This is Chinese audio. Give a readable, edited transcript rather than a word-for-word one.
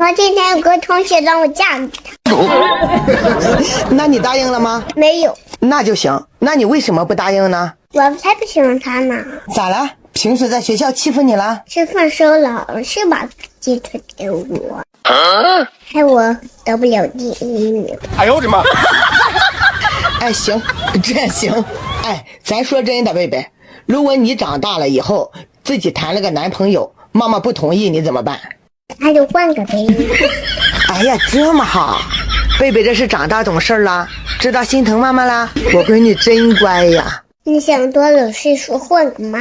我今天有个同学让我嫁给他，那你答应了吗？没有，那就行。那你为什么不答应呢？我才不喜欢他呢。咋了？平时在学校欺负你了？吃饭时候老是把鸡腿给我，害我得不了第1名。哎呦我的妈！哎，行，这行。哎，咱说真的，贝贝，如果你长大了以后自己谈了个男朋友，妈妈不同意，你怎么办？那就换个呗。哎呀，这么好，贝贝这是长大懂事了，知道心疼妈妈啦。我闺女真乖呀。你想多了是说换个妈。